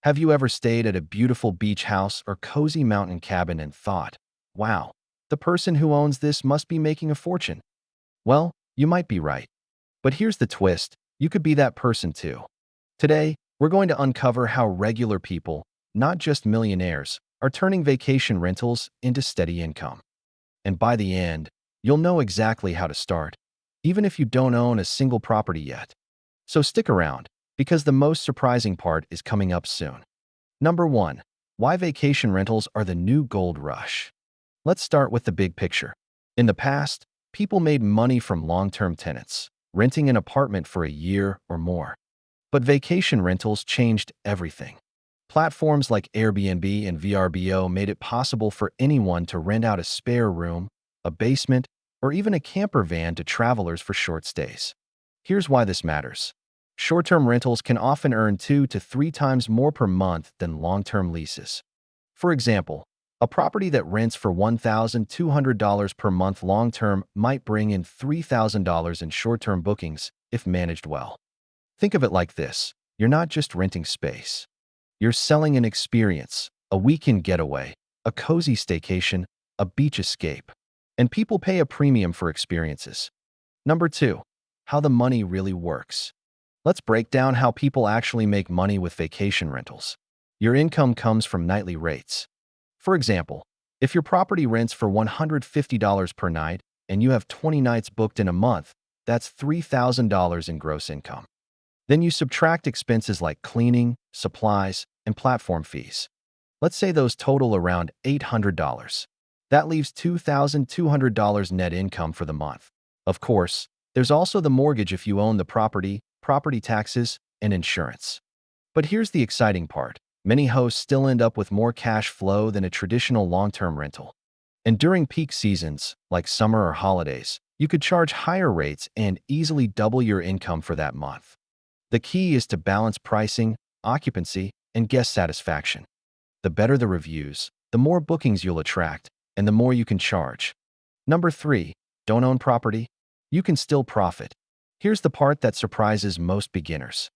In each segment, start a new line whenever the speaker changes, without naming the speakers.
Have you ever stayed at a beautiful beach house or cozy mountain cabin and thought, wow, the person who owns this must be making a fortune? Well, you might be right. But here's the twist, you could be that person too. Today, we're going to uncover how regular people, not just millionaires, are turning vacation rentals into steady income. And by the end, you'll know exactly how to start, even if you don't own a single property yet. So stick around, because the most surprising part is coming up soon. Number 1. Why vacation rentals are the new gold rush. Let's start with the big picture. In the past, people made money from long-term tenants, renting an apartment for a year or more. But vacation rentals changed everything. Platforms like Airbnb and Vrbo made it possible for anyone to rent out a spare room, a basement, or even a camper van to travelers for short stays. Here's why this matters. Short-term rentals can often earn 2 to 3 times more per month than long-term leases. For example, a property that rents for $1,200 per month long-term might bring in $3,000 in short-term bookings if managed well. Think of it like this. You're not just renting space. You're selling an experience, a weekend getaway, a cozy staycation, a beach escape. And people pay a premium for experiences. Number 2. How the money really works. Let's break down how people actually make money with vacation rentals. Your income comes from nightly rates. For example, if your property rents for $150 per night and you have 20 nights booked in a month, that's $3,000 in gross income. Then you subtract expenses like cleaning, supplies, and platform fees. Let's say those total around $800. That leaves $2,200 net income for the month. Of course, there's also the mortgage if you own the property taxes, and insurance. But here's the exciting part. Many hosts still end up with more cash flow than a traditional long-term rental. And during peak seasons, like summer or holidays, you could charge higher rates and easily double your income for that month. The key is to balance pricing, occupancy, and guest satisfaction. The better the reviews, the more bookings you'll attract, and the more you can charge. Number 3. Don't own property? You can still profit. Here's the part that surprises most beginners.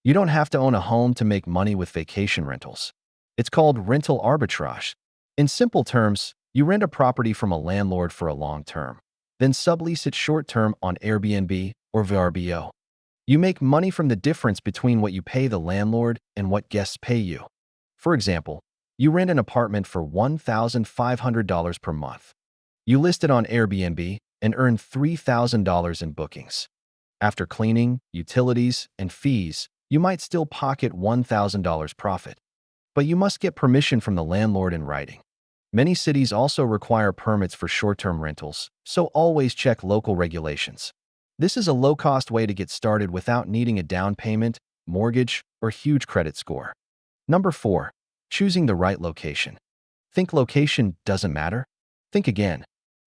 You don't have to own a home to make money with vacation rentals. It's called rental arbitrage. In simple terms, you rent a property from a landlord for a long term, then sublease it short term on Airbnb or Vrbo. You make money from the difference between what you pay the landlord and what guests pay you. For example, you rent an apartment for $1,500 per month. You list it on Airbnb and earn $3,000 in bookings. After cleaning, utilities, and fees, you might still pocket $1,000 profit. But you must get permission from the landlord in writing. Many cities also require permits for short-term rentals, so always check local regulations. This is a low-cost way to get started without needing a down payment, mortgage, or huge credit score. Number 4. Choosing the right location. Think location doesn't matter? Think again.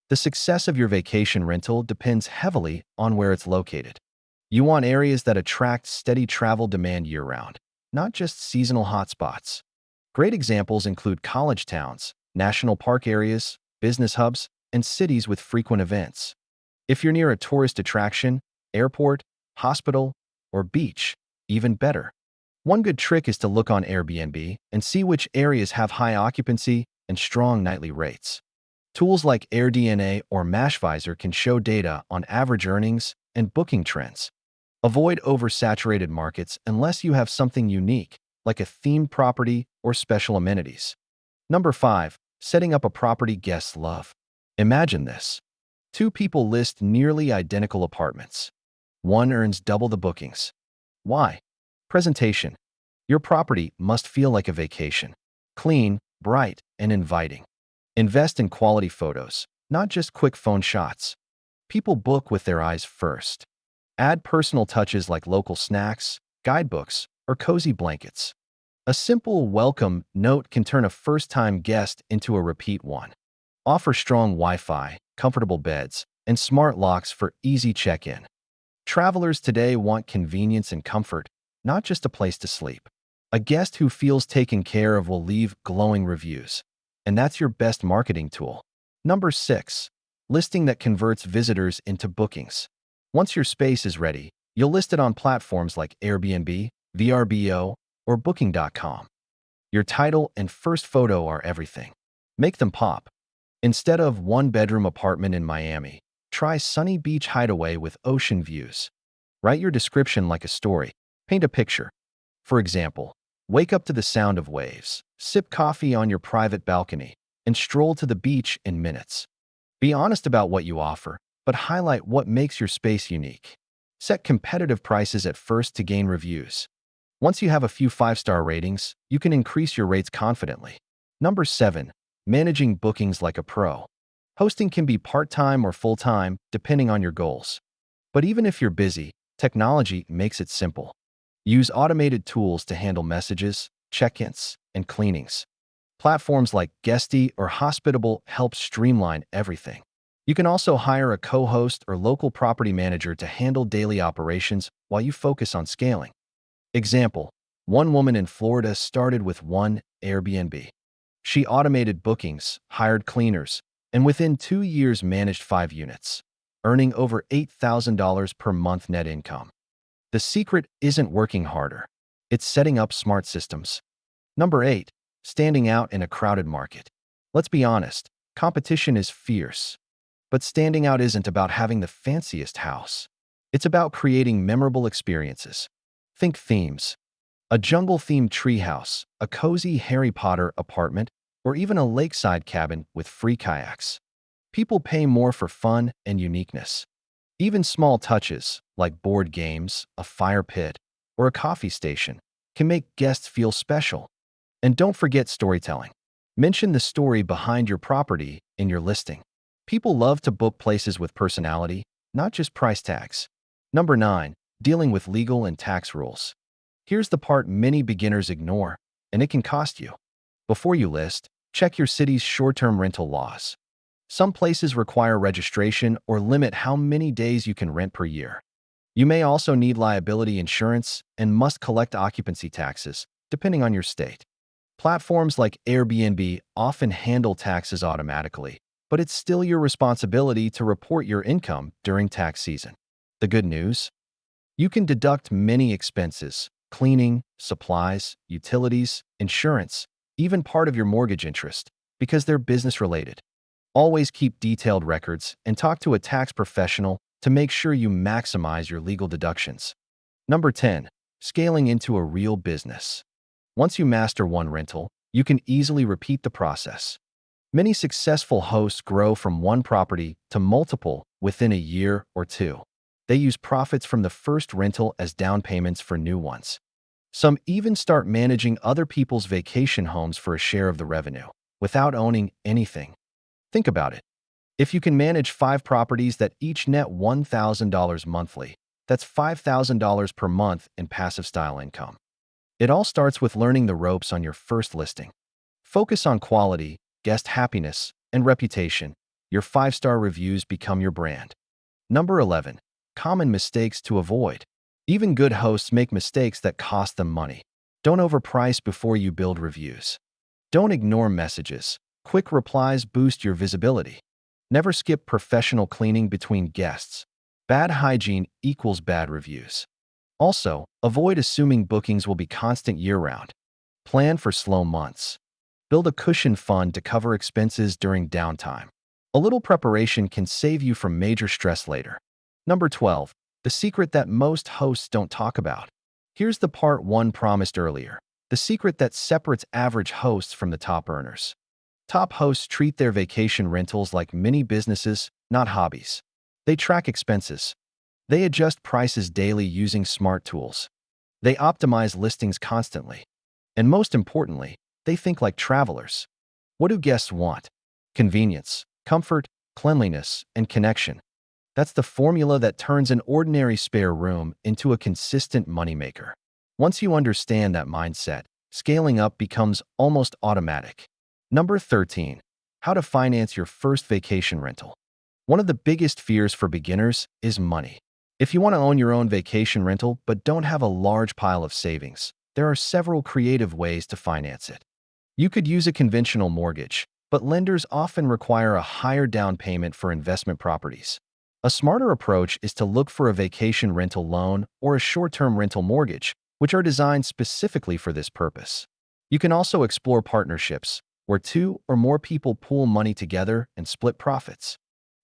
The success of your vacation rental depends heavily on where it's located. You want areas that attract steady travel demand year-round, not just seasonal hotspots. Great examples include college towns, national park areas, business hubs, and cities with frequent events. If you're near a tourist attraction, airport, hospital, or beach, even better. One good trick is to look on Airbnb and see which areas have high occupancy and strong nightly rates. Tools like AirDNA or Mashvisor can show data on average earnings and booking trends. Avoid oversaturated markets unless you have something unique, like a themed property or special amenities. Number 5. Setting up a property guests love. Imagine this. 2 people list nearly identical apartments. One earns double the bookings. Why? Presentation. Your property must feel like a vacation. Clean, bright, and inviting. Invest in quality photos, not just quick phone shots. People book with their eyes first. Add personal touches like local snacks, guidebooks, or cozy blankets. A simple welcome note can turn a first-time guest into a repeat one. Offer strong Wi-Fi, comfortable beds, and smart locks for easy check-in. Travelers today want convenience and comfort, not just a place to sleep. A guest who feels taken care of will leave glowing reviews. And that's your best marketing tool. Number 6. Listing that converts visitors into bookings. Once your space is ready, you'll list it on platforms like Airbnb, Vrbo, or Booking.com. Your title and first photo are everything. Make them pop. Instead of one-bedroom apartment in Miami, try sunny beach hideaway with ocean views. Write your description like a story. Paint a picture. For example, wake up to the sound of waves, sip coffee on your private balcony, and stroll to the beach in minutes. Be honest about what you offer, but highlight what makes your space unique. Set competitive prices at first to gain reviews. Once you have a few 5-star ratings, you can increase your rates confidently. Number 7. Managing bookings like a pro. Hosting can be part-time or full-time, depending on your goals. But even if you're busy, technology makes it simple. Use automated tools to handle messages, check-ins, and cleanings. Platforms like Guesty or Hospitable help streamline everything. You can also hire a co-host or local property manager to handle daily operations while you focus on scaling. Example: one woman in Florida started with one Airbnb. She automated bookings, hired cleaners, and within 2 years managed 5 units, earning over $8,000 per month net income. The secret isn't working harder. It's setting up smart systems. Number 8. Standing out in a crowded market. Let's be honest, competition is fierce. But standing out isn't about having the fanciest house. It's about creating memorable experiences. Think themes. A jungle-themed treehouse, a cozy Harry Potter apartment, or even a lakeside cabin with free kayaks. People pay more for fun and uniqueness. Even small touches, like board games, a fire pit, or a coffee station, can make guests feel special. And don't forget storytelling. Mention the story behind your property in your listing. People love to book places with personality, not just price tags. Number 9. Dealing with legal and tax rules. Here's the part many beginners ignore, and it can cost you. Before you list, check your city's short-term rental laws. Some places require registration or limit how many days you can rent per year. You may also need liability insurance and must collect occupancy taxes, depending on your state. Platforms like Airbnb often handle taxes automatically, but it's still your responsibility to report your income during tax season. The good news? You can deduct many expenses: cleaning, supplies, utilities, insurance, even part of your mortgage interest, because they're business-related. Always keep detailed records and talk to a tax professional to make sure you maximize your legal deductions. Number 10. Scaling into a real business. Once you master one rental, you can easily repeat the process. Many successful hosts grow from one property to multiple within a year or 2. They use profits from the first rental as down payments for new ones. Some even start managing other people's vacation homes for a share of the revenue, without owning anything. Think about it. If you can manage 5 properties that each net $1,000 monthly, that's $5,000 per month in passive-style income. It all starts with learning the ropes on your first listing. Focus on quality, guest happiness, and reputation. Your 5-star reviews become your brand. Number 11. Common mistakes to avoid. Even good hosts make mistakes that cost them money. Don't overprice before you build reviews. Don't ignore messages. Quick replies boost your visibility. Never skip professional cleaning between guests. Bad hygiene equals bad reviews. Also, avoid assuming bookings will be constant year-round. Plan for slow months. Build a cushion fund to cover expenses during downtime. A little preparation can save you from major stress later. Number 12. The secret that most hosts don't talk about. Here's the part one promised earlier. The secret that separates average hosts from the top earners. Top hosts treat their vacation rentals like mini businesses, not hobbies. They track expenses. They adjust prices daily using smart tools. They optimize listings constantly. And most importantly, they think like travelers. What do guests want? Convenience, comfort, cleanliness, and connection. That's the formula that turns an ordinary spare room into a consistent moneymaker. Once you understand that mindset, scaling up becomes almost automatic. Number 13. How to finance your first vacation rental. One of the biggest fears for beginners is money. If you want to own your own vacation rental but don't have a large pile of savings, there are several creative ways to finance it. You could use a conventional mortgage, but lenders often require a higher down payment for investment properties. A smarter approach is to look for a vacation rental loan or a short-term rental mortgage, which are designed specifically for this purpose. You can also explore partnerships, where two or more people pool money together and split profits.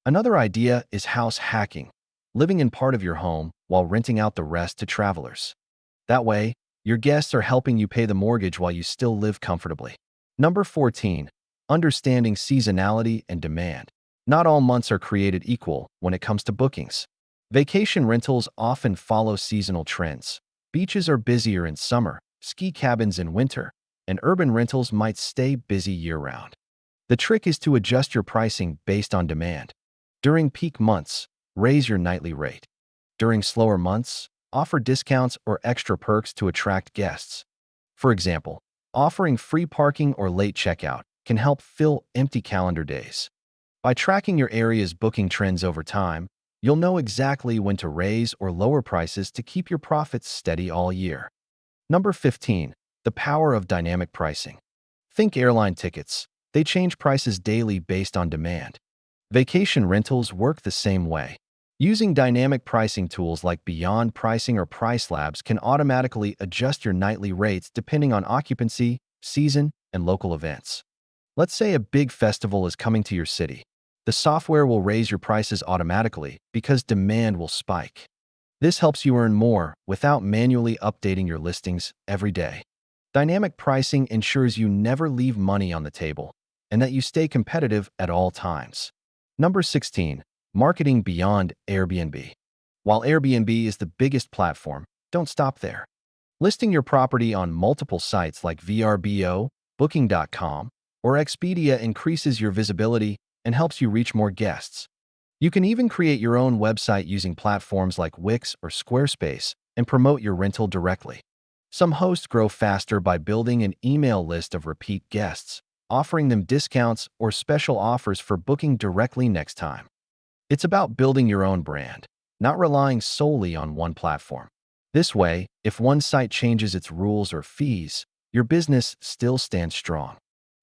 Another idea is house hacking, living in part of your home while renting out the rest to travelers. That way, your guests are helping you pay the mortgage while you still live comfortably. Number 14. Understanding seasonality and demand. Not all months are created equal when it comes to bookings. Vacation rentals often follow seasonal trends. Beaches are busier in summer, ski cabins in winter, and urban rentals might stay busy year-round. The trick is to adjust your pricing based on demand. During peak months, raise your nightly rate. During slower months, offer discounts or extra perks to attract guests. For example, offering free parking or late checkout can help fill empty calendar days. By tracking your area's booking trends over time, you'll know exactly when to raise or lower prices to keep your profits steady all year. Number 15. The power of dynamic pricing. Think airline tickets. They change prices daily based on demand. Vacation rentals work the same way. Using dynamic pricing tools like Beyond Pricing or Price Labs can automatically adjust your nightly rates depending on occupancy, season, and local events. Let's say a big festival is coming to your city. The software will raise your prices automatically because demand will spike. This helps you earn more without manually updating your listings every day. Dynamic pricing ensures you never leave money on the table and that you stay competitive at all times. Number 16. Marketing beyond Airbnb. While Airbnb is the biggest platform, don't stop there. Listing your property on multiple sites like Vrbo, Booking.com, or Expedia increases your visibility and helps you reach more guests. You can even create your own website using platforms like Wix or Squarespace and promote your rental directly. Some hosts grow faster by building an email list of repeat guests, offering them discounts or special offers for booking directly next time. It's about building your own brand, not relying solely on one platform. This way, if one site changes its rules or fees, your business still stands strong.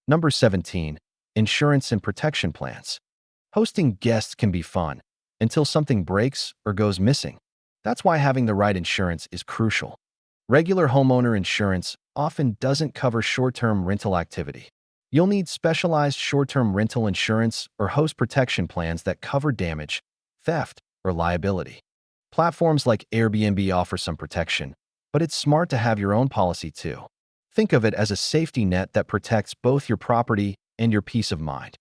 Number 17. Insurance and protection plans. Hosting guests can be fun until something breaks or goes missing. That's why having the right insurance is crucial. Regular homeowner insurance often doesn't cover short-term rental activity. You'll need specialized short-term rental insurance or host protection plans that cover damage, theft, or liability. Platforms like Airbnb offer some protection, but it's smart to have your own policy too. Think of it as a safety net that protects both your property and your peace of mind.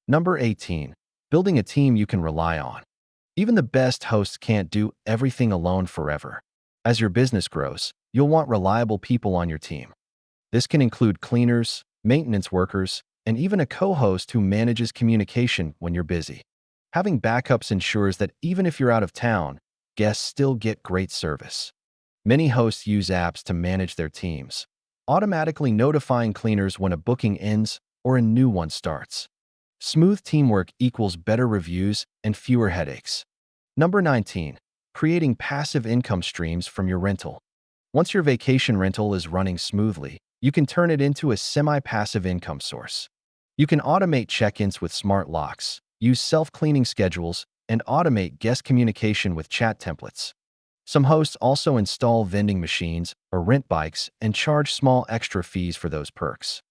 Number 18. Building a team you can rely on. Even the best hosts can't do everything alone forever. As your business grows, you'll want reliable people on your team. This can include cleaners, maintenance workers, and even a co-host who manages communication when you're busy. Having backups ensures that even if you're out of town, guests still get great service. Many hosts use apps to manage their teams, automatically notifying cleaners when a booking ends or a new one starts. Smooth teamwork equals better reviews and fewer headaches. Number 19. Creating passive income streams from your rental. Once your vacation rental is running smoothly, you can turn it into a semi-passive income source. You can automate check-ins with smart locks, use self-cleaning schedules, and automate guest communication with chat templates. Some hosts also install vending machines or rent bikes and charge small extra fees for those perks.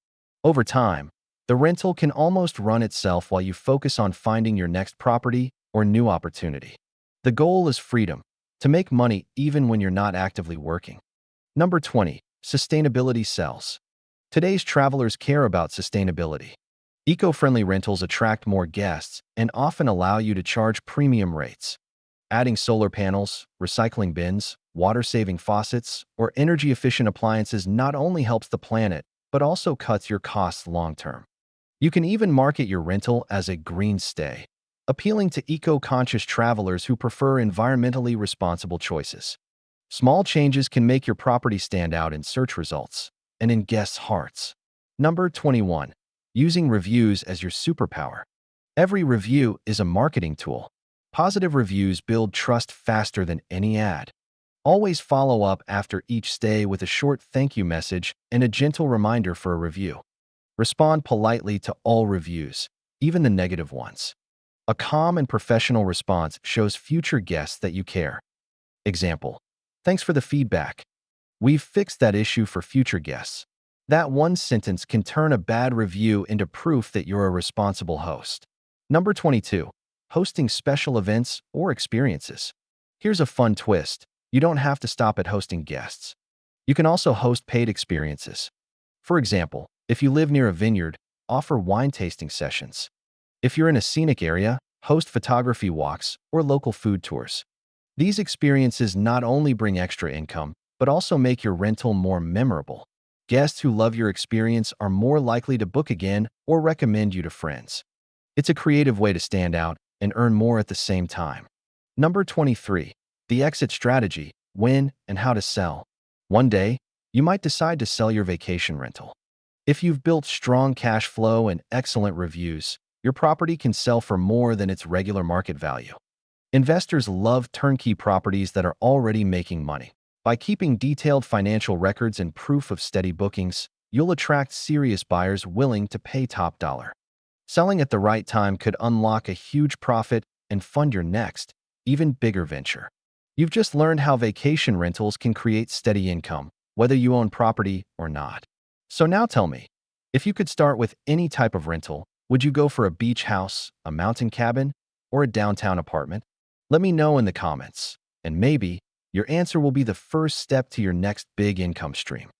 Over time, the rental can almost run itself while you focus on finding your next property or new opportunity. The goal is freedom, to make money even when you're not actively working. Number 20. Sustainability sells. Today's travelers care about sustainability. Eco-friendly rentals attract more guests and often allow you to charge premium rates. Adding solar panels, recycling bins, water-saving faucets, or energy-efficient appliances not only helps the planet, but also cuts your costs long-term. You can even market your rental as a green stay, appealing to eco-conscious travelers who prefer environmentally responsible choices. Small changes can make your property stand out in search results and in guests' hearts. Number 21. Using reviews as your superpower. Every review is a marketing tool. Positive reviews build trust faster than any ad. Always follow up after each stay with a short thank you message and a gentle reminder for a review. Respond politely to all reviews, even the negative ones. A calm and professional response shows future guests that you care. Example: thanks for the feedback. We've fixed that issue for future guests. That one sentence can turn a bad review into proof that you're a responsible host. Number 22. Hosting special events or experiences. Here's a fun twist. You don't have to stop at hosting guests. You can also host paid experiences. For example, if you live near a vineyard, offer wine tasting sessions. If you're in a scenic area, host photography walks or local food tours. These experiences not only bring extra income, but also make your rental more memorable. Guests who love your experience are more likely to book again or recommend you to friends. It's a creative way to stand out and earn more at the same time. Number 23. The exit strategy, when and how to sell. One day, you might decide to sell your vacation rental. If you've built strong cash flow and excellent reviews, your property can sell for more than its regular market value. Investors love turnkey properties that are already making money. By keeping detailed financial records and proof of steady bookings, you'll attract serious buyers willing to pay top dollar. Selling at the right time could unlock a huge profit and fund your next, even bigger venture. You've just learned how vacation rentals can create steady income, whether you own property or not. So now tell me, if you could start with any type of rental, would you go for a beach house, a mountain cabin, or a downtown apartment? Let me know in the comments, and maybe your answer will be the first step to your next big income stream.